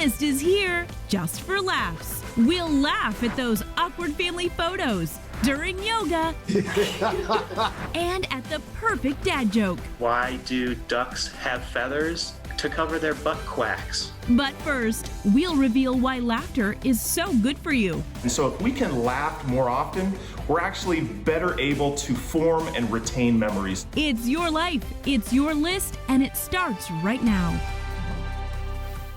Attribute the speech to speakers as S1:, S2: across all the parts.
S1: funnest is here, just for laughs. We'll laugh at those awkward family photos, during yoga, and at the perfect dad joke.
S2: Why do ducks have feathers? To cover their butt quacks.
S1: But first, we'll reveal why laughter is so good for you.
S3: And so if we can laugh more often, we're actually better able to form and retain memories.
S1: It's your life, it's your list, and it starts right now.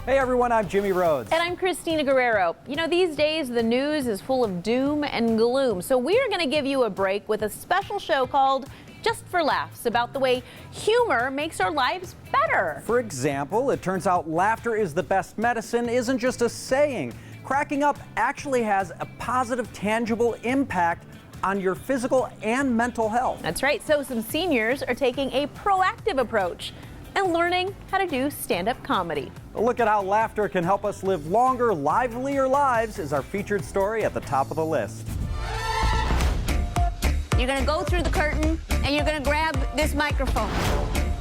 S4: Hey everyone, I'm Jimmy Rhodes.
S5: And I'm Christina Guerrero. You know, these days the news is full of doom and gloom, so we are going to give you a break with a special show called Just for Laughs about the way humor makes our lives better.
S4: For example, it turns out laughter is the best medicine isn't just a saying. Cracking up actually has a positive, tangible impact on your physical and mental health.
S5: That's right, so some seniors are taking a proactive approach and learning how to do stand-up comedy.
S4: A look at how laughter can help us live longer, livelier lives is our featured story at the top of the list.
S6: You're going to go through the curtain and you're going to grab this microphone.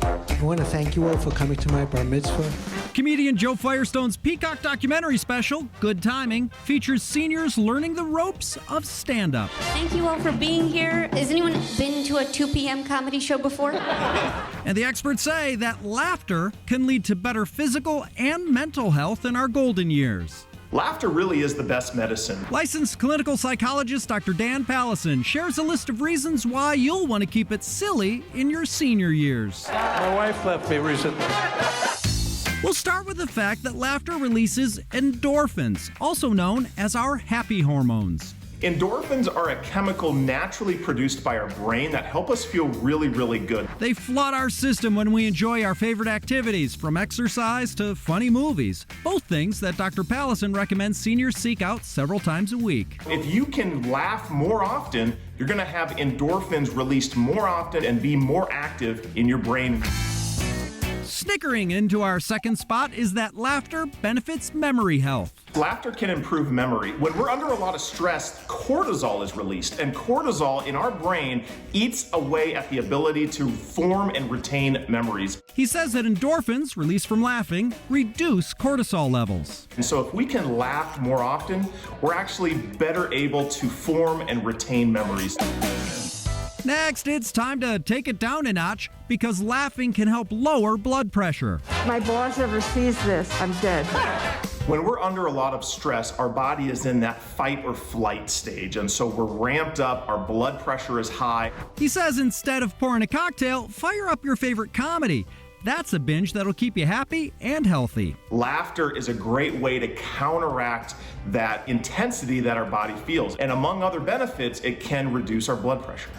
S7: I want to thank you all for coming to my bar mitzvah.
S8: Comedian Joe Firestone's Peacock documentary special, Good Timing, features seniors learning the ropes of stand-up.
S6: Thank you all for being here. Has anyone been to a 2 p.m. comedy show before?
S8: And the experts say that laughter can lead to better physical and mental health in our golden years.
S3: Laughter really is the best medicine.
S8: Licensed clinical psychologist Dr. Dan Pallison shares a list of reasons why you'll want to keep it silly in your senior years.
S7: My wife left me recently.
S8: We'll start with the fact that laughter releases endorphins, also known as our happy hormones.
S3: Endorphins are a chemical naturally produced by our brain that help us feel really, really good.
S8: They flood our system when we enjoy our favorite activities, from exercise to funny movies, both things that Dr. Pallison recommends seniors seek out several times a week.
S3: If you can laugh more often, you're going to have endorphins released more often and be more active in your brain.
S8: Snickering into our second spot is that laughter benefits memory health.
S3: Laughter can improve memory. When we're under a lot of stress, cortisol is released, and cortisol in our brain eats away at the ability to form and retain memories.
S8: He says that endorphins released from laughing reduce cortisol levels.
S3: And so if we can laugh more often, we're actually better able to form and retain memories.
S8: Next, it's time to take it down a notch because laughing can help lower blood pressure.
S9: My boss ever sees this, I'm dead.
S3: When we're under a lot of stress, our body is in that fight or flight stage, and so we're ramped up, our blood pressure is high.
S8: He says instead of pouring a cocktail, fire up your favorite comedy. That's a binge that'll keep you happy and healthy.
S3: Laughter is a great way to counteract that intensity that our body feels, and among other benefits, it can reduce our blood pressure.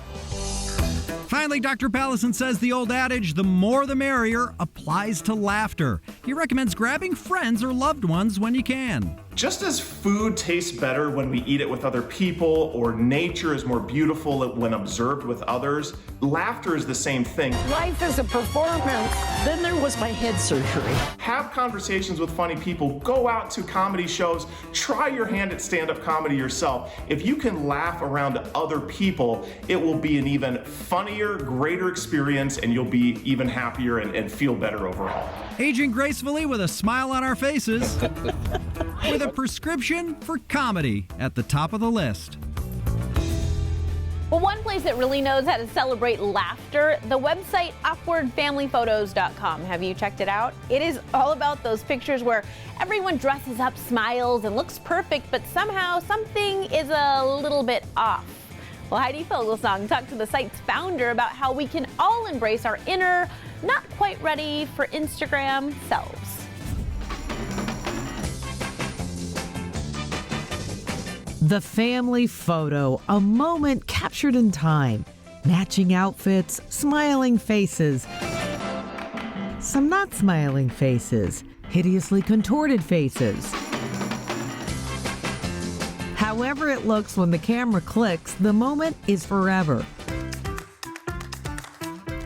S8: Finally, Dr. Pallison says the old adage, the more the merrier, applies to laughter. He recommends grabbing friends or loved ones when you can.
S3: Just as food tastes better when we eat it with other people, or nature is more beautiful when observed with others, laughter is the same thing.
S9: Life is a performance. Then there was my head surgery.
S3: Have conversations with funny people, go out to comedy shows, try your hand at stand-up comedy yourself. If you can laugh around other people, it will be an even funnier, greater experience, and you'll be even happier and feel better overall.
S8: Aging gracefully with a smile on our faces, with a prescription for comedy at the top of the list.
S5: Well, one place that really knows how to celebrate laughter, the website awkwardfamilyphotos.com. Have you checked it out? It is all about those pictures where everyone dresses up, smiles, and looks perfect, but somehow something is a little bit off. Well, Heidi Fogelsong talked to the site's founder about how we can all embrace our inner, not quite ready for Instagram selves.
S10: The family photo, a moment captured in time. Matching outfits, smiling faces. Some not smiling faces, hideously contorted faces. However it looks when the camera clicks, the moment is forever.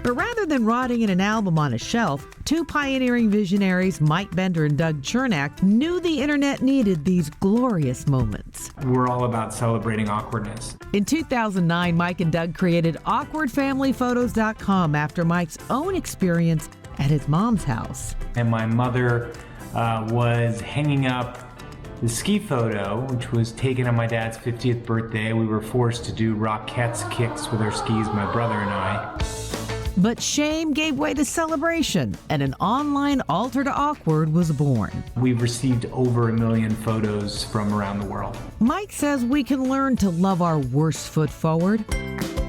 S10: But rather than rotting in an album on a shelf, two pioneering visionaries, Mike Bender and Doug Chernak, knew the internet needed these glorious moments.
S11: We're all about celebrating awkwardness.
S10: In 2009, Mike and Doug created awkwardfamilyphotos.com after Mike's own experience at his mom's house.
S11: And my mother was hanging up the ski photo, which was taken on my dad's 50th birthday. We were forced to do Rockettes kicks with our skis, my brother and I.
S10: But shame gave way to celebration, and an online altar to awkward was born.
S11: We've received over 1 million photos from around the world.
S10: Mike says we can learn to love our worst foot forward.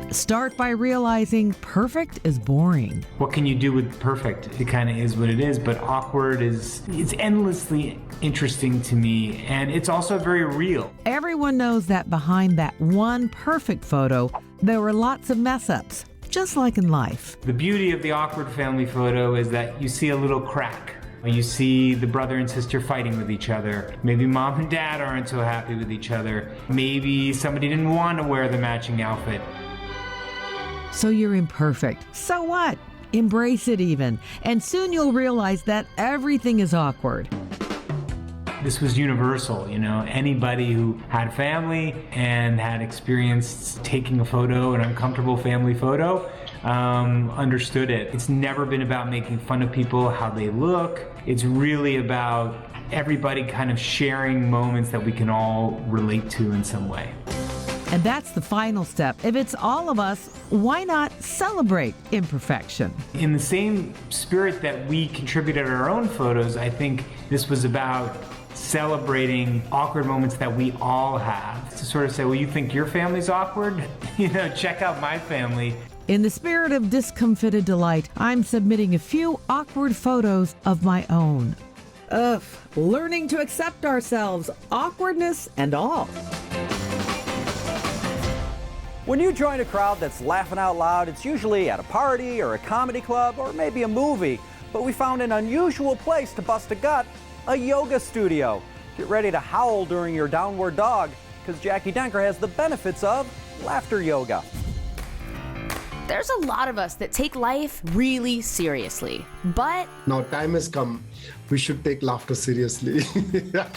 S10: Start by realizing perfect is boring.
S11: What can you do with perfect? It kind of is what it is, but awkward it's endlessly interesting to me, and it's also very real.
S10: Everyone knows that behind that one perfect photo, there were lots of mess-ups, just like in life.
S11: The beauty of the awkward family photo is that you see a little crack. You see the brother and sister fighting with each other. Maybe mom and dad aren't so happy with each other. Maybe somebody didn't want to wear the matching outfit.
S10: So you're imperfect. So what? Embrace it even. And soon you'll realize that everything is awkward.
S11: This was universal, you know. Anybody who had a family and had experienced taking a photo, an uncomfortable family photo, understood it. It's never been about making fun of people, how they look. It's really about everybody kind of sharing moments that we can all relate to in some way.
S10: And that's the final step. If it's all of us, why not celebrate imperfection?
S11: In the same spirit that we contributed our own photos, I think this was about celebrating awkward moments that we all have. To sort of say, well, you think your family's awkward? You know, check out my family.
S10: In the spirit of discomfited delight, I'm submitting a few awkward photos of my own. Learning to accept ourselves, awkwardness and all.
S4: When you join a crowd that's laughing out loud, it's usually at a party or a comedy club or maybe a movie. But we found an unusual place to bust a gut, a yoga studio. Get ready to howl during your downward dog, because Jackie Denker has the benefits of laughter yoga.
S12: There's a lot of us that take life really seriously, but
S13: now time has come. We should take laughter seriously.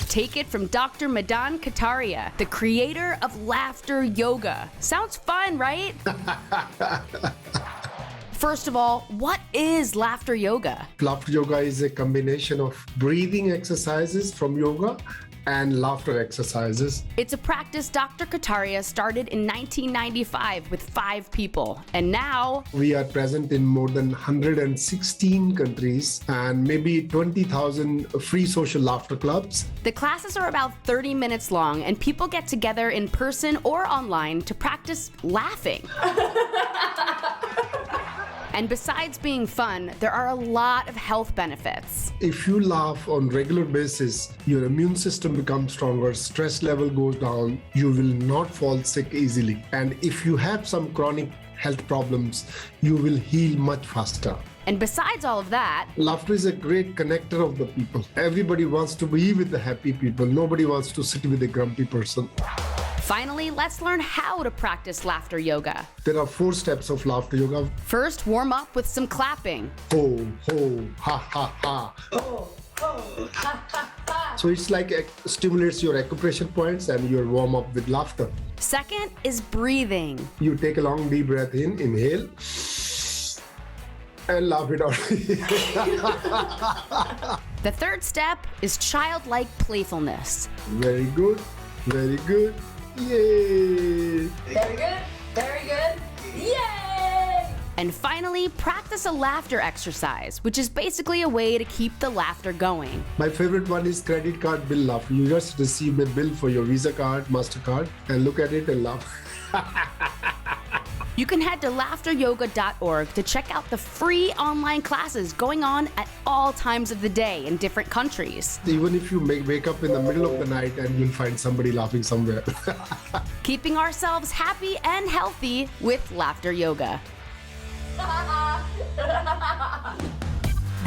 S12: Take it from Dr. Madan Kataria, the creator of laughter yoga. Sounds fun, right? First of all, what is laughter yoga?
S13: Laughter yoga is a combination of breathing exercises from yoga and laughter exercises.
S12: It's a practice Dr. Kataria started in 1995 with 5 people, and now
S13: we are present in more than 116 countries and maybe 20,000 free social laughter clubs.
S12: The classes are about 30 minutes long, and people get together in person or online to practice laughing. And besides being fun, there are a lot of health benefits.
S13: If you laugh on regular basis, your immune system becomes stronger, stress level goes down, you will not fall sick easily. And if you have some chronic health problems, you will heal much faster.
S12: And besides all of that,
S13: laughter is a great connector of the people. Everybody wants to be with the happy people. Nobody wants to sit with a grumpy person.
S12: Finally, let's learn how to practice laughter yoga.
S13: There are 4 steps of laughter yoga.
S12: First, warm up with some clapping.
S13: Ho, ho, ha, ha, ha.
S12: Ho, ho, ha, ha, ha.
S13: So it's like it stimulates your acupressure points and you warm up with laughter.
S12: Second is breathing.
S13: You take a long deep breath in, inhale, and laugh it out.
S12: The third step is childlike playfulness.
S13: Very good, very good. Yay!
S12: Very good, very good. Yay! And finally, practice a laughter exercise, which is basically a way to keep the laughter going.
S13: My favorite one is credit card bill laugh. You just receive a bill for your Visa card, MasterCard, and look at it and laugh.
S12: You can head to laughteryoga.org to check out the free online classes going on at all times of the day in different countries.
S13: Even if you wake up in the middle of the night and you'll find somebody laughing somewhere.
S12: Keeping ourselves happy and healthy with laughter yoga.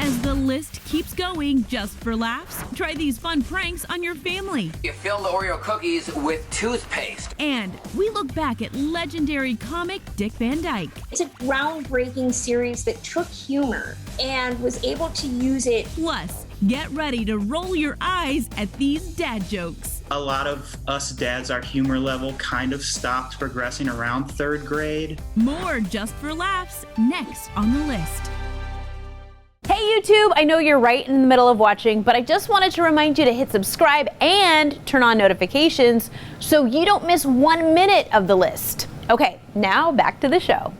S1: As the list keeps going, just for laughs, try these fun pranks on your family.
S14: You fill the Oreo cookies with toothpaste.
S1: And we look back at legendary comic Dick Van Dyke.
S15: It's a groundbreaking series that took humor and was able to use it.
S1: Plus, get ready to roll your eyes at these dad jokes.
S2: A lot of us dads, our humor level kind of stopped progressing around 3rd grade.
S1: More just for laughs next on the list.
S5: Hey YouTube, I know you're right in the middle of watching, but I just wanted to remind you to hit subscribe and turn on notifications so you don't miss 1 minute of the list. Okay, now back to the show.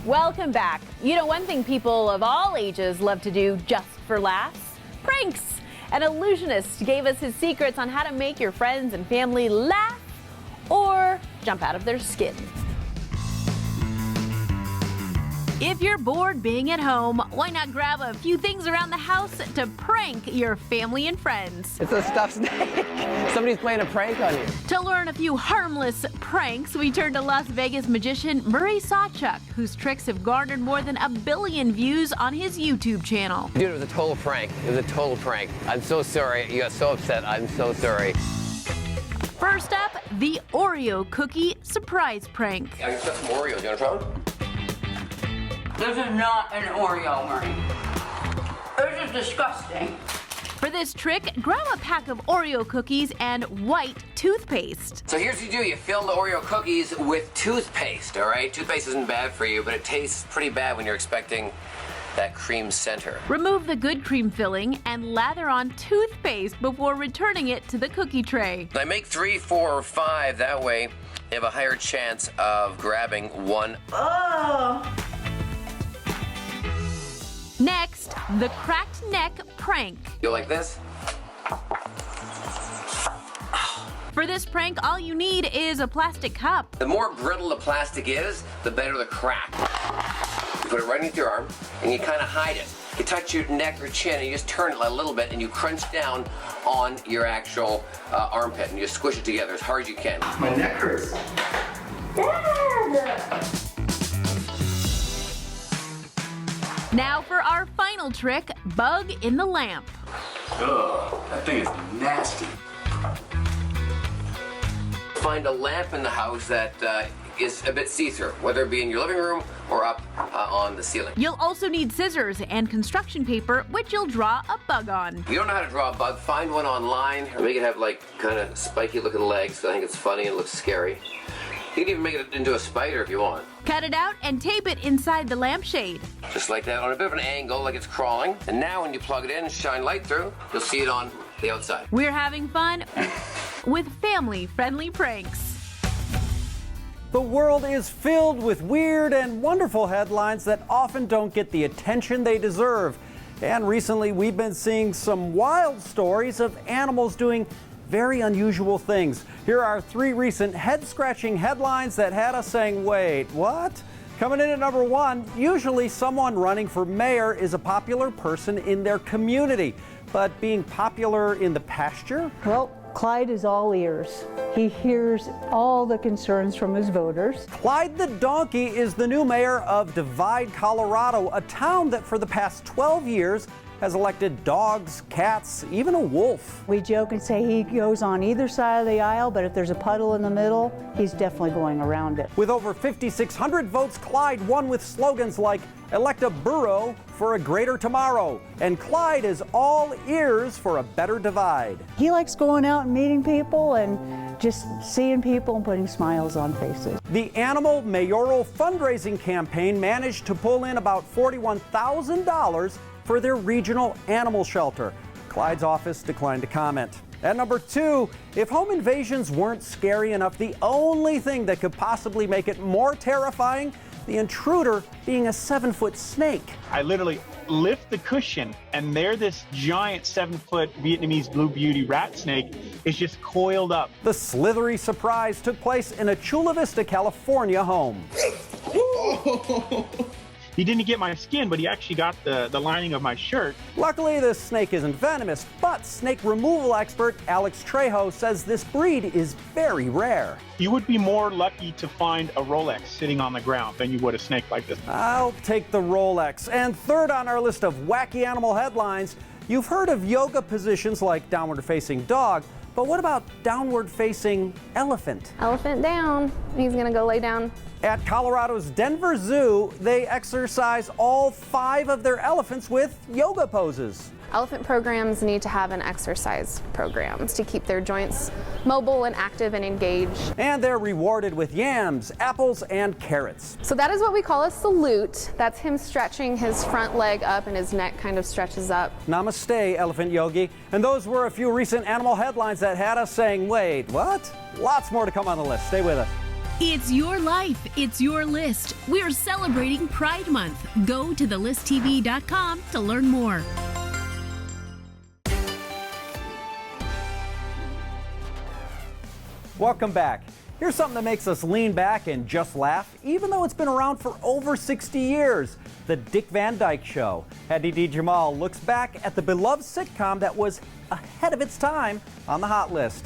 S5: Welcome back. You know, one thing people of all ages love to do just for laughs? Pranks. An illusionist gave us his secrets on how to make your friends and family laugh or jump out of their skin. If you're bored being at home, why not grab a few things around the house to prank your family and friends?
S16: It's a stuffed snake. Somebody's playing a prank on you.
S5: To learn a few harmless pranks, we turn to Las Vegas magician Murray Sawchuck, whose tricks have garnered more than 1 billion views on his YouTube channel.
S16: Dude, it was a total prank. It was a total prank. I'm so sorry. You got so upset. I'm so sorry.
S5: First up, the Oreo cookie surprise prank.
S14: I got some Oreos. You want to try one?
S17: This is not an Oreo, Murray. This is disgusting.
S5: For this trick, grab a pack of Oreo cookies and white toothpaste.
S14: So here's what you do. You fill the Oreo cookies with toothpaste, all right? Toothpaste isn't bad for you, but it tastes pretty bad when you're expecting that cream center.
S5: Remove the good cream filling and lather on toothpaste before returning it to the cookie tray.
S14: I make 3, 4, or 5. That way, you have a higher chance of grabbing one.
S17: Oh.
S5: Next, the cracked neck prank.
S14: You like this?
S5: For this prank, all you need is a plastic cup.
S14: The more brittle the plastic is, the better the crack. You put it right underneath your arm, and you kind of hide it. You touch your neck or chin, and you just turn it a little bit, and you crunch down on your actual armpit, and you squish it together as hard as you can.
S2: My neck hurts.
S5: Now for our final trick, bug in the lamp.
S14: Ugh, that thing is nasty. Find a lamp in the house that is a bit see-through, whether it be in your living room or up on the ceiling.
S5: You'll also need scissors and construction paper, which you'll draw a bug on.
S14: If you don't know how to draw a bug, find one online, or make it have like kind of spiky looking legs, so I think it's funny and it looks scary. You can even make it into a spider if you want.
S5: Cut it out and tape it inside the lampshade.
S14: Just like that, on a bit of an angle, like it's crawling. And now when you plug it in and shine light through, you'll see it on the outside.
S5: We're having fun with family-friendly pranks.
S4: The world is filled with weird and wonderful headlines that often don't get the attention they deserve. And recently we've been seeing some wild stories of animals doing very unusual things. Here are 3 recent head-scratching headlines that had us saying, wait, what? Coming in at number 1, usually someone running for mayor is a popular person in their community. But being popular in the pasture?
S18: Well, Clyde is all ears. He hears all the concerns from his voters.
S4: Clyde the donkey is the new mayor of Dyke, Colorado, a town that for the past 12 years has elected dogs, cats, even a wolf.
S18: We joke and say he goes on either side of the aisle, but if there's a puddle in the middle, he's definitely going around it.
S4: With over 5,600 votes, Clyde won with slogans like "Elect a burro for a greater tomorrow," and Clyde is all ears for a better divide.
S18: He likes going out and meeting people and just seeing people and putting smiles on faces.
S4: The Animal Mayoral fundraising campaign managed to pull in about $41,000 for their regional animal shelter. Clyde's office declined to comment. At number 2, if home invasions weren't scary enough, the only thing that could possibly make it more terrifying, the intruder being a 7-foot snake.
S19: I literally lift the cushion, and there this giant 7-foot Vietnamese blue beauty rat snake is just coiled up.
S4: The slithery surprise took place in a Chula Vista, California home.
S19: He didn't get my skin, but he actually got the lining of my shirt.
S4: Luckily, this snake isn't venomous, but snake removal expert Alex Trejo says this breed is very rare.
S19: You would be more lucky to find a Rolex sitting on the ground than you would a snake like this.
S4: I'll take the Rolex. And third on our list of wacky animal headlines, you've heard of yoga positions like downward-facing dog, but what about downward-facing elephant?
S20: Elephant down. He's gonna go lay down.
S4: At Colorado's Denver Zoo, they exercise all 5 of their elephants with yoga poses.
S20: Elephant programs need to have an exercise program to keep their joints mobile and active and engaged.
S4: And they're rewarded with yams, apples, and carrots.
S20: So that is what we call a salute. That's him stretching his front leg up and his neck kind of stretches up.
S4: Namaste, Elephant Yogi. And those were a few recent animal headlines that had us saying, wait, what? Lots more to come on the list. Stay with us.
S1: It's your life, it's your list. We're celebrating Pride Month. Go to thelisttv.com to learn more.
S4: Welcome back. Here's something that makes us lean back and just laugh, even though it's been around for over 60 years. The Dick Van Dyke Show. Eddie D. Jamal looks back at the beloved sitcom that was ahead of its time on the hot list.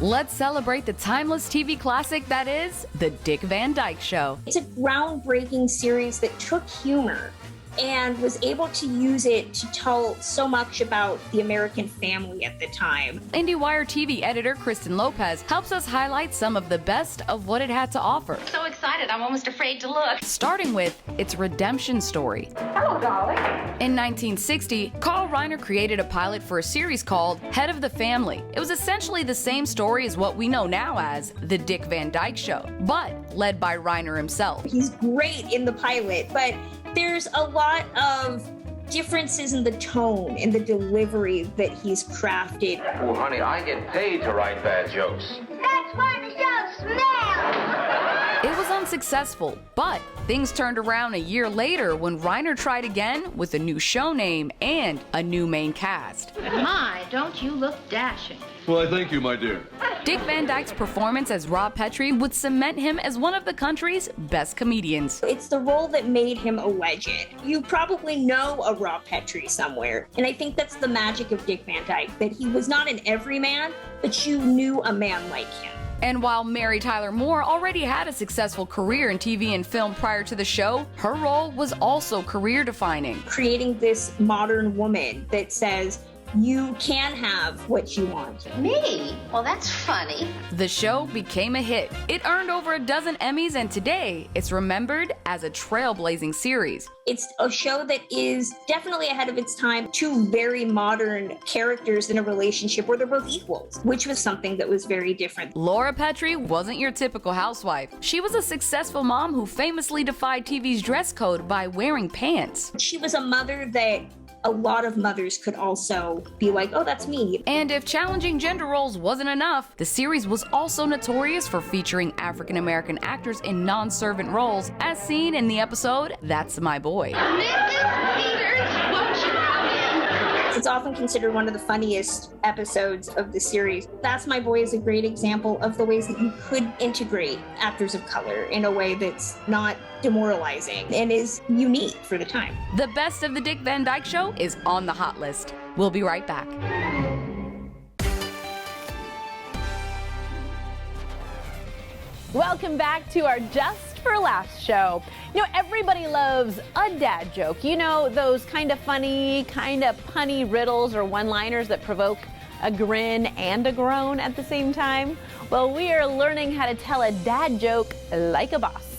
S12: Let's celebrate the timeless TV classic that is The Dick Van Dyke Show.
S15: It's a groundbreaking series that took humor and was able to use it to tell so much about the American family at the time.
S12: IndieWire TV editor Kristen Lopez helps us highlight some of the best of what it had to offer.
S21: So excited, I'm almost afraid to look.
S12: Starting with its redemption story.
S21: Hello, darling.
S12: In 1960, Carl Reiner created a pilot for a series called Head of the Family. It was essentially the same story as what we know now as The Dick Van Dyke Show, but led by Reiner himself.
S15: He's great in the pilot, but there's a lot of differences in the tone and the delivery that he's crafted.
S22: Oh, honey, I get paid to write bad jokes.
S21: That's why the show smells.
S12: It was unsuccessful, but things turned around a year later when Reiner tried again with a new show name and a new main cast.
S21: My, don't you look dashing.
S22: Well, thank you, my dear.
S12: Dick Van Dyke's performance as Rob Petrie would cement him as one of the country's best comedians.
S15: It's the role that made him a legend. You probably know a Rob Petrie somewhere, and I think that's the magic of Dick Van Dyke, that he was not an everyman, but you knew a man like him.
S12: And while Mary Tyler Moore already had a successful career in TV and film prior to the show, her role was also career-defining.
S15: Creating this modern woman that says, you can have what you want.
S21: Me? Well, that's funny.
S12: The show became a hit. It earned over a dozen Emmys, and today it's remembered as a trailblazing series.
S15: It's a show that is definitely ahead of its time. Two very modern characters in a relationship where they're both equals, which was something that was very different.
S12: Laura Petrie wasn't your typical housewife. She was a successful mom who famously defied TV's dress code by wearing pants.
S15: She was a mother that a lot of mothers could also be like, oh, that's me.
S12: And if challenging gender roles wasn't enough, the series was also notorious for featuring African American actors in non-servant roles, as seen in the episode That's My Boy.
S21: Mrs. Peters, won't you come in?
S15: It's often considered one of the funniest episodes of the series. That's My Boy is a great example of the ways that you could integrate actors of color in a way that's not demoralizing and is unique for the time.
S12: The best of the Dick Van Dyke Show is on the hot list. We'll be right back.
S5: Welcome back to our Just for Laughs show. You know, everybody loves a dad joke. You know, those kind of funny, kind of punny riddles or one-liners that provoke a grin and a groan at the same time. Well, we are learning how to tell a dad joke like a boss.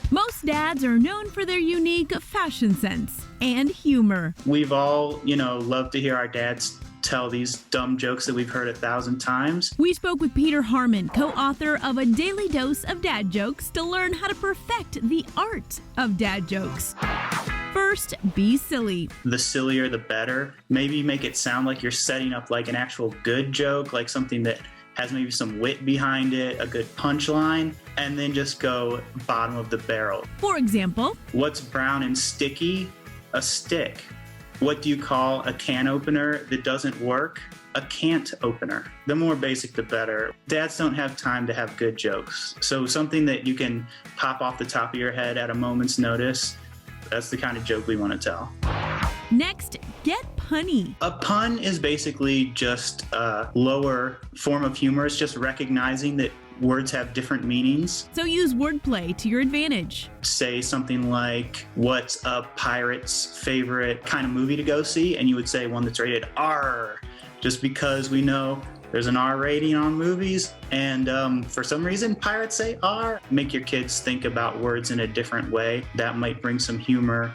S1: Most dads are known for their unique fashion sense and humor.
S2: We've all, loved to hear our dads tell these dumb jokes that we've heard 1,000 times.
S1: We spoke with Peter Harmon, co-author of A Daily Dose of Dad Jokes, to learn how to perfect the art of dad jokes. First, be silly.
S2: The sillier, the better. Maybe make it sound like you're setting up like an actual good joke, like something that has maybe some wit behind it, a good punchline, and then just go bottom of the barrel.
S1: For example,
S2: what's brown and sticky? A stick. What do you call a can opener that doesn't work? A can't opener. The more basic, the better. Dads don't have time to have good jokes. So something that you can pop off the top of your head at a moment's notice, that's the kind of joke we want to tell.
S1: Next, get punny.
S2: A pun is basically just a lower form of humor. It's just recognizing that words have different meanings.
S1: So use wordplay to your advantage.
S2: Say something like, what's a pirate's favorite kind of movie to go see? And you would say one that's rated R, just because we know There's an R rating on movies, and for some reason, pirates say R. Make your kids think about words in a different way. That might bring some humor.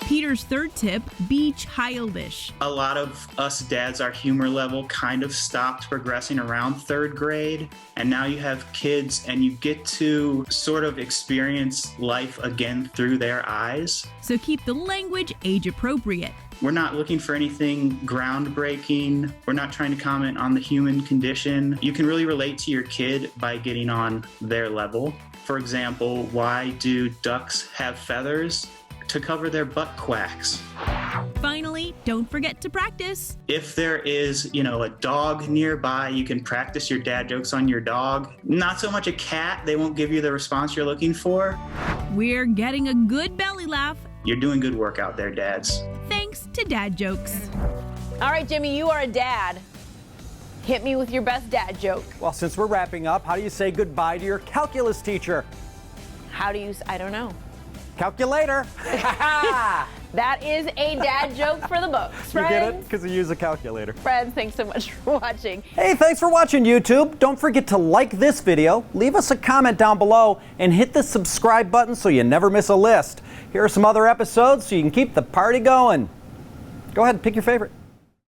S1: Peter's third tip, be childish.
S2: A lot of us dads, our humor level kind of stopped progressing around 3rd grade, and now you have kids and you get to sort of experience life again through their eyes.
S1: So keep the language age appropriate.
S2: We're not looking for anything groundbreaking. We're not trying to comment on the human condition. You can really relate to your kid by getting on their level. For example, why do ducks have feathers? To cover their butt quacks.
S1: Finally, don't forget to practice.
S2: If there is, a dog nearby, you can practice your dad jokes on your dog. Not so much a cat, they won't give you the response you're looking for.
S1: We're getting a good belly laugh.
S2: You're doing good work out there, dads.
S1: Thanks to dad jokes.
S5: All right, Jimmy, you are a dad. Hit me with your best dad joke.
S4: Well, since we're wrapping up, how do you say goodbye to your calculus teacher?
S5: I don't know.
S4: Calculator.
S5: That is a dad joke for the books, friends.
S4: You get it? Because you use a calculator.
S5: Friends, thanks so much for watching.
S4: Hey, thanks for watching, YouTube. Don't forget to like this video, leave us a comment down below, and hit the subscribe button so you never miss a list. Here are some other episodes so you can keep the party going. Go ahead and pick your favorite.